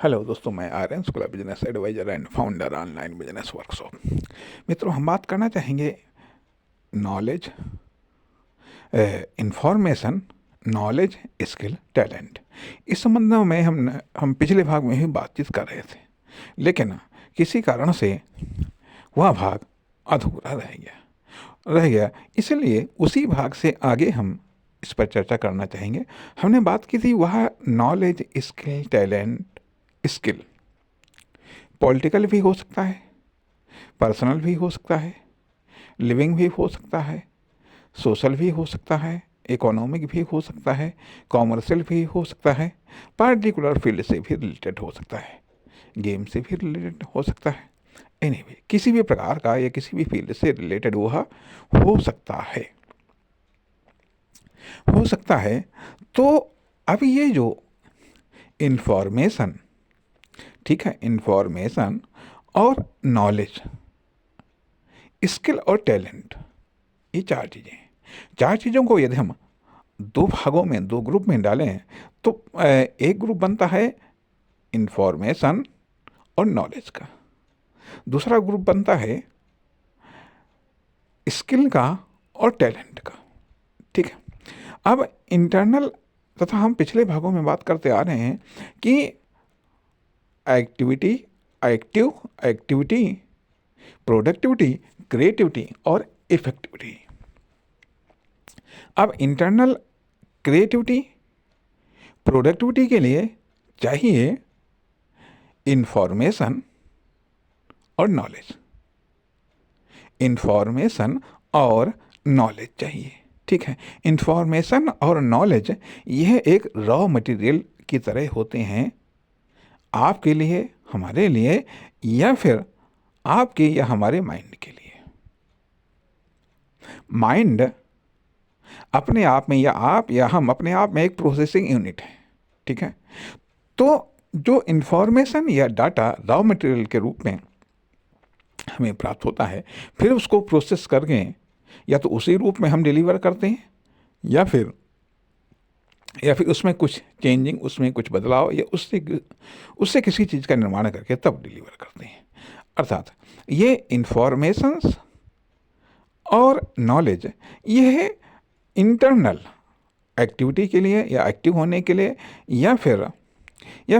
Hello दोस्तों, मैं Aryan school business advisor and founder online business workshop. मित्रों, हम बात करना चाहेंगे knowledge, information, knowledge, skill, talent. इस संबंध में हम पिछले भाग में ही बातचीत कर रहे थे, लेकिन किसी कारण से वह भाग अधूरा रह गया। इसलिए उसी भाग से आगे हम इस पर चर्चा करना चाहेंगे। हमने बात की थी वह knowledge, skill, talent. Skill political भी हो सकता है, पर्सनल भी हो सकता है, लिविंग भी हो सकता है, सोशल भी हो सकता है, इकोनॉमिक भी हो सकता है, कॉमर्शियल भी हो सकता है, पार्टिकुलर फील्ड से भी रिलेटेड हो सकता है, गेम से भी रिलेटेड हो सकता है। एनीवे, किसी भी प्रकार का या किसी भी फील्ड से रिलेटेड वह हो सकता है। तो अब ये जो इंफॉर्मेशन, ठीक है, इंफॉर्मेशन और नॉलेज, स्किल और टैलेंट, ये चार चीज़ों को यदि हम दो भागों में, दो ग्रुप में डालें तो एक ग्रुप बनता है इंफॉर्मेशन और नॉलेज का, दूसरा ग्रुप बनता है स्किल का और टैलेंट का। ठीक है। अब इंटरनल तथा हम पिछले भागों में बात करते आ रहे हैं कि एक्टिविटी, प्रोडक्टिविटी, क्रिएटिविटी और इफेक्टिविटी। अब इंटरनल क्रिएटिविटी, प्रोडक्टिविटी के लिए चाहिए इंफॉर्मेशन और नॉलेज। इंफॉर्मेशन और नॉलेज चाहिए। ठीक है। इंफॉर्मेशन और नॉलेज यह एक रॉ मटेरियल की तरह होते हैं, आपके लिए, हमारे लिए, या फिर आपके या हमारे माइंड के लिए। माइंड अपने आप में, या आप या हम अपने आप में एक प्रोसेसिंग यूनिट है। ठीक है। तो जो इंफॉर्मेशन या डाटा रॉ मटेरियल के रूप में हमें प्राप्त होता है, फिर उसको प्रोसेस करके या तो उसी रूप में हम डिलीवर करते हैं, या फिर उसमें कुछ चेंजिंग, उसमें कुछ बदलाव, या उससे किसी चीज़ का निर्माण करके तब डिलीवर करते हैं। अर्थात ये इंफॉर्मेशंस और नॉलेज, यह इंटरनल एक्टिविटी के लिए या एक्टिव होने के लिए, या फिर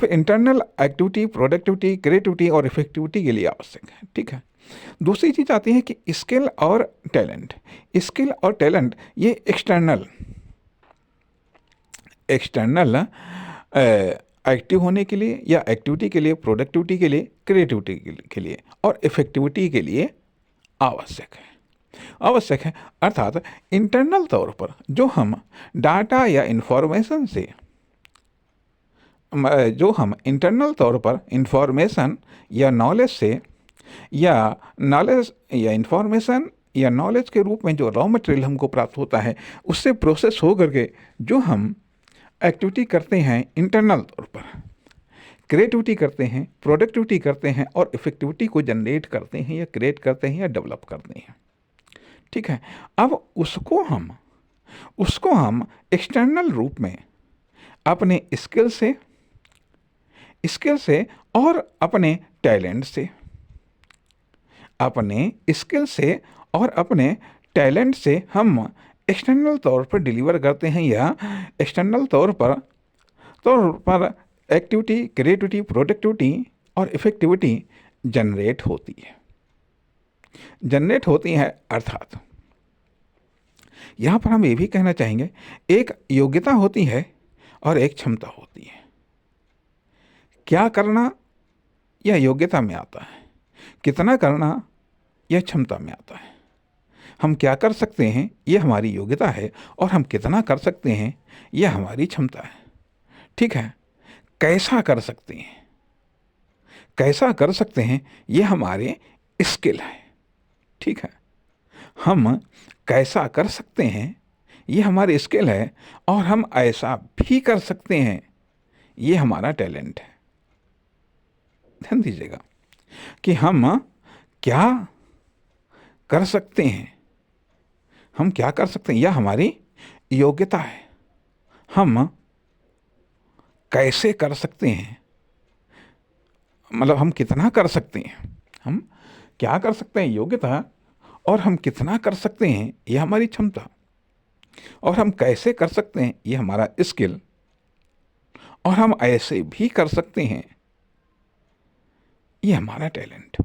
इंटरनल एक्टिविटी, प्रोडक्टिविटी, क्रिएटिविटी और इफेक्टिविटी के लिए आवश्यक है। ठीक है। दूसरी चीज़ आती है कि स्किल और टैलेंट। स्किल और टैलेंट ये एक्सटर्नल एक्टिव होने के लिए या एक्टिविटी के लिए, प्रोडक्टिविटी के लिए, क्रिएटिविटी के लिए और इफेक्टिविटी के लिए आवश्यक है। अर्थात इंटरनल तौर पर जो हम डाटा या इंफॉर्मेशन से, जो हम इंटरनल तौर पर इंफॉर्मेशन या नॉलेज से, या इंफॉर्मेशन या नॉलेज के रूप में जो रॉ मटेरियल हमको प्राप्त होता है, उससे प्रोसेस हो करके जो हम एक्टिविटी करते हैं इंटरनल तौर पर, क्रिएटिविटी करते हैं, प्रोडक्टिविटी करते हैं और इफेक्टिविटी को जनरेट करते हैं, या क्रिएट करते हैं, या डेवलप करते हैं। ठीक है। अब उसको हम एक्सटर्नल रूप में अपने स्किल से और अपने टैलेंट से, हम एक्सटर्नल तौर पर डिलीवर करते हैं, या एक्सटर्नल तौर पर एक्टिविटी, क्रिएटिविटी, प्रोडक्टिविटी और इफेक्टिविटी जनरेट होती है। अर्थात यहाँ पर हम ये भी कहना चाहेंगे, एक योग्यता होती है और एक क्षमता होती है। क्या करना यह योग्यता में आता है, कितना करना यह क्षमता में आता है। हम क्या कर सकते हैं यह हमारी योग्यता है, और हम कितना कर सकते हैं यह हमारी क्षमता है। ठीक है। कैसा कर सकते हैं यह हमारे स्किल है। ठीक है। हम कैसा कर सकते हैं ये हमारे स्किल है, और हम ऐसा भी कर सकते हैं ये हमारा टैलेंट है। ध्यान दीजिएगा कि हम क्या कर सकते हैं, यह हमारी योग्यता है। हम कैसे कर सकते हैं मतलब हम कितना कर सकते हैं, हम क्या कर सकते हैं योग्यता, और हम कितना कर सकते हैं ये हमारी क्षमता, और हम कैसे कर सकते हैं ये हमारा स्किल, और हम ऐसे भी कर सकते हैं ये हमारा टैलेंट।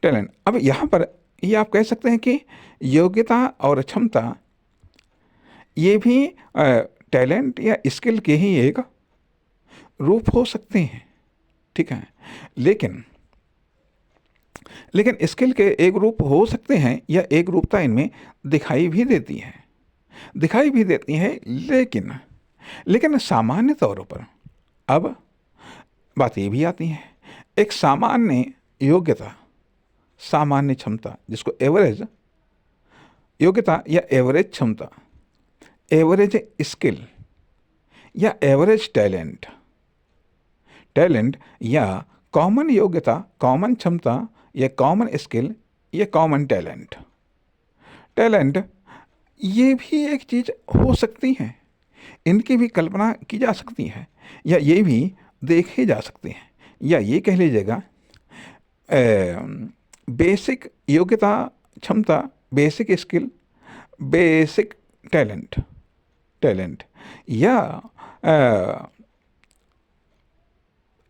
टैलेंट, अब यहाँ पर ये आप कह सकते हैं कि योग्यता और क्षमता ये भी टैलेंट या स्किल के ही एक रूप हो सकते हैं, ठीक है। लेकिन लेकिन स्किल के एक रूप हो सकते हैं या एक रूपता इनमें दिखाई भी देती है, दिखाई भी देती है, लेकिन लेकिन सामान्य तौर पर अब बात ये भी आती है, एक सामान्य योग्यता, सामान्य क्षमता, जिसको एवरेज योग्यता या एवरेज क्षमता, एवरेज स्किल या एवरेज टैलेंट, टैलेंट या कॉमन योग्यता, कॉमन क्षमता या कॉमन स्किल या कॉमन टैलेंट, टैलेंट ये भी एक चीज़ हो सकती है, इनकी भी कल्पना की जा सकती है, या ये भी देखे जा सकते हैं, या ये कह लीजिएगा बेसिक योग्यता, क्षमता, basic skill, basic talent, talent या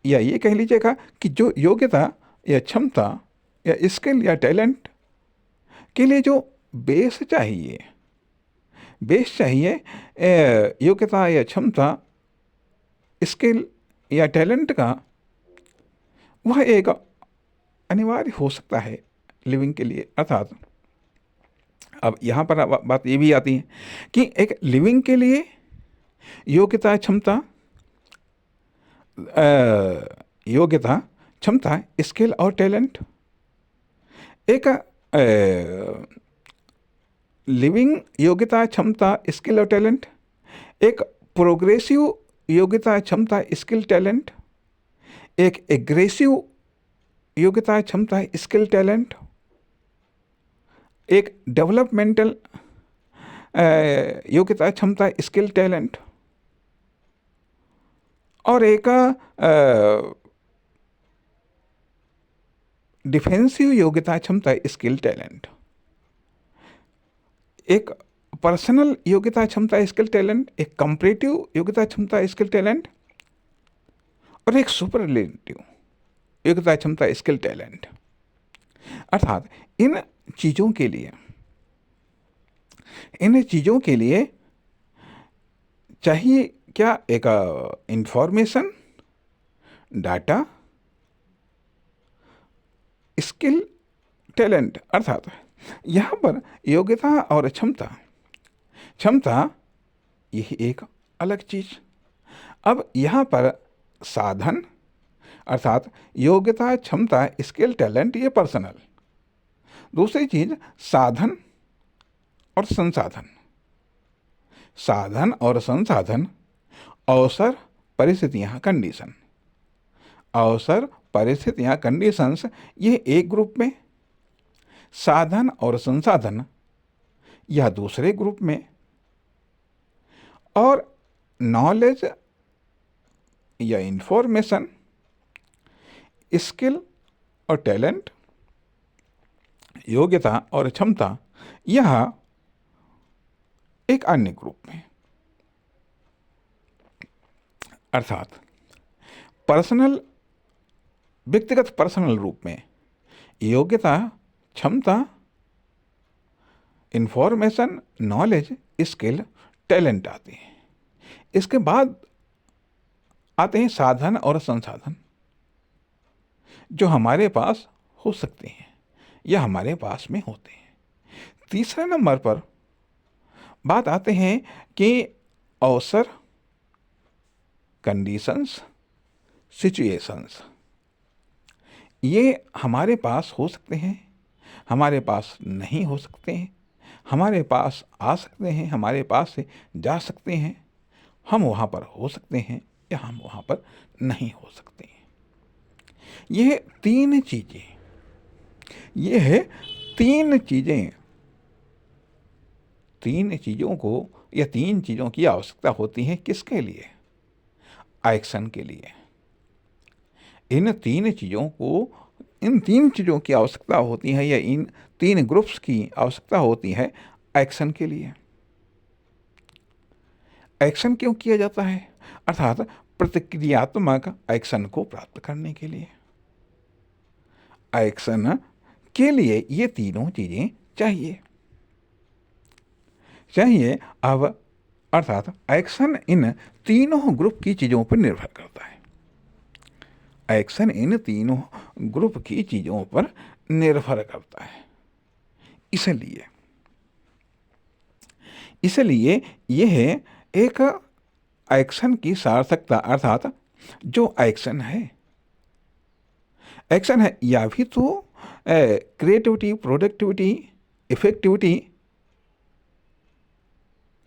ये कह लीजिएगा कि जो योग्यता या क्षमता या स्किल या टैलेंट के लिए जो बेस चाहिए, बेस चाहिए, योग्यता या क्षमता, स्किल या टैलेंट का, वह एक अनिवार्य हो सकता है लिविंग के लिए। अर्थात अब यहाँ पर बात ये भी आती है कि एक लिविंग के लिए योग्यता, क्षमता, योग्यता, क्षमता, स्किल और टैलेंट, एक लिविंग योग्यता, क्षमता, स्किल और टैलेंट, एक प्रोग्रेसिव योग्यता, क्षमता, स्किल, टैलेंट, एक एग्रेसिव योग्यता, क्षमता, स्किल, टैलेंट, एक डेवलपमेंटल योग्यता, क्षमता, स्किल, टैलेंट, और एक डिफेंसिव योग्यता, क्षमता, स्किल, टैलेंट, एक पर्सनल योग्यता, क्षमता, स्किल, टैलेंट, एक कंपैरेटिव योग्यता, क्षमता, स्किल, टैलेंट, और एक सुपरलेटिव योग्यता, क्षमता, स्किल, टैलेंट। अर्थात इन चीज़ों के लिए चाहिए क्या, एक इंफॉर्मेशन, डाटा, स्किल, टैलेंट। अर्थात यहाँ पर योग्यता और क्षमता, क्षमता यही एक अलग चीज़। अब यहाँ पर साधन, अर्थात योग्यता, क्षमता, स्किल, टैलेंट ये पर्सनल, दूसरी चीज़ साधन और संसाधन, साधन और संसाधन, अवसर, परिस्थितियाँ, कंडीशन, अवसर, परिस्थितियाँ, कंडीशंस, ये एक ग्रुप में, साधन और संसाधन यह दूसरे ग्रुप में, और नॉलेज या इंफॉर्मेशन, स्किल और टैलेंट, योग्यता और क्षमता यह एक अन्य ग्रुप में। अर्थात पर्सनल, व्यक्तिगत पर्सनल रूप में योग्यता, क्षमता, इंफॉर्मेशन, नॉलेज, स्किल, टैलेंट आते हैं। इसके बाद आते हैं साधन और संसाधन, जो हमारे पास हो सकते हैं या हमारे पास में होते हैं। तीसरे नंबर पर बात आते हैं कि अवसर, कंडीशंस, सिचुएशंस, ये हमारे पास हो सकते हैं, हमारे पास नहीं हो सकते हैं, हमारे पास आ सकते हैं, हमारे पास से जा सकते हैं, हम वहाँ पर हो सकते हैं या हम वहाँ पर नहीं हो सकते हैं। ये तीन चीज़ें, ये है तीन चीज़ें, तीन चीज़ों को या तीन चीज़ों की आवश्यकता होती है। किसके लिए? एक्शन के लिए। इन तीन चीज़ों की आवश्यकता होती है, या इन तीन ग्रुप्स की आवश्यकता होती है एक्शन के लिए। एक्शन क्यों किया जाता है? अर्थात प्रतिक्रियात्मक एक्शन को प्राप्त करने के लिए। एक्शन के लिए ये तीनों चीज़ें चाहिए। अब अर्थात एक्शन इन तीनों ग्रुप की चीज़ों पर निर्भर करता है। एक्शन इन तीनों ग्रुप की चीज़ों पर निर्भर करता है। इसलिए यह एक एक्शन की सार्थकता, अर्थात जो एक्शन है या भी तो क्रिएटिविटी, प्रोडक्टिविटी, इफेक्टिविटी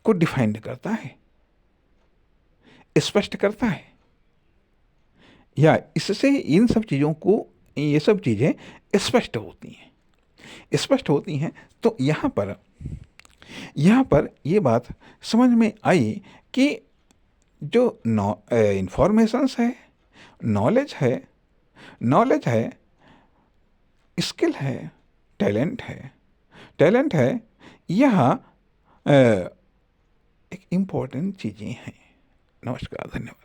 को डिफाइन करता है, स्पष्ट करता है, या इससे इन सब चीज़ों को, ये सब चीज़ें स्पष्ट होती हैं। तो यहाँ पर ये बात समझ में आई कि जो इंफॉर्मेशंस है, नॉलेज है, स्किल है, टैलेंट है, यह एक इम्पोर्टेंट चीज़ें हैं। नमस्कार, धन्यवाद।